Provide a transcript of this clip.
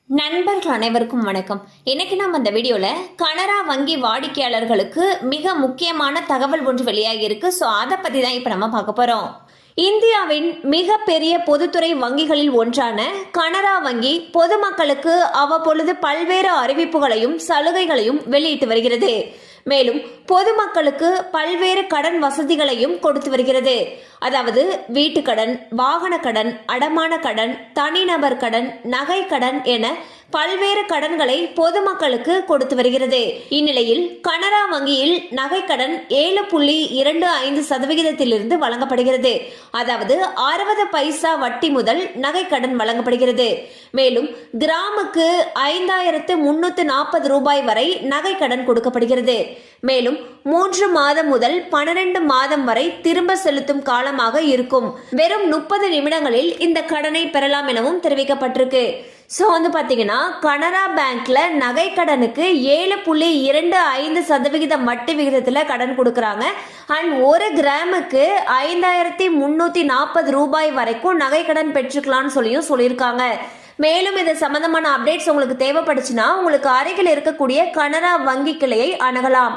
நண்பர்கள் அனைவருக்கும் வணக்கம். இன்னைக்கு நம்ம இந்த வீடியோல கனரா வங்கி வாடிக்கையாளர்களுக்கு மிக முக்கியமான தகவல் ஒன்று வெளியாகி இருக்கு. ஸோ அதை பத்தி தான் இப்ப நம்ம பார்க்க போறோம். இந்தியாவின் மிகப்பெரிய பொதுத்துறை வங்கிகளில் ஒன்றான கனரா வங்கி பொதுமக்களுக்கு அவ்வப்பொழுது பல்வேறு அறிவிப்புகளையும் சலுகைகளையும் வெளியிட்டு வருகிறது. மேலும் பொதுமக்களுக்கு பல்வேறு கடன் வசதிகளையும் கொடுத்து வருகிறது. அதாவது வீட்டுக்கடன், வாகன கடன், அடமான கடன், தனிநபர் கடன், நகை கடன் என பல்வேறு கடன்களை பொதுமக்களுக்கு கொடுத்து வருகிறது. இந்நிலையில் கனரா வங்கியில் நகைக்கடன் 7.25% வழங்கப்படுகிறது. அதாவது 60 பைசா வட்டி முதல் நகைக்கடன் வழங்கப்படுகிறது. மேலும் கிராமுக்கு 5340 ரூபாய் வரை நகைக்கடன் கொடுக்கப்படுகிறது. மேலும் 3 மாதம் முதல் 12 மாதம் வரை திரும்ப செலுத்தும் காலமாக இருக்கும். வெறும் 30 நிமிடங்களில் இந்த கடனை பெறலாம் எனவும் தெரிவிக்கப்பட்டிருக்கு. ஸோ பாத்தீங்கன்னா கனரா பேங்க்ல நகை கடனுக்கு 7.25% வட்டி விகிதத்துல கடன் கொடுக்கறாங்க. அண்ட் 1 கிராமுக்கு 5340 ரூபாய் வரைக்கும் நகை கடன் பெற்றுக்கலாம்னு சொல்லியிருக்காங்க. மேலும் இது சம்பந்தமான அப்டேட்ஸ் உங்களுக்கு தேவைப்படுச்சுன்னா உங்களுக்கு அருகில் இருக்கக்கூடிய கனரா வங்கி கிளையை அணுகலாம்.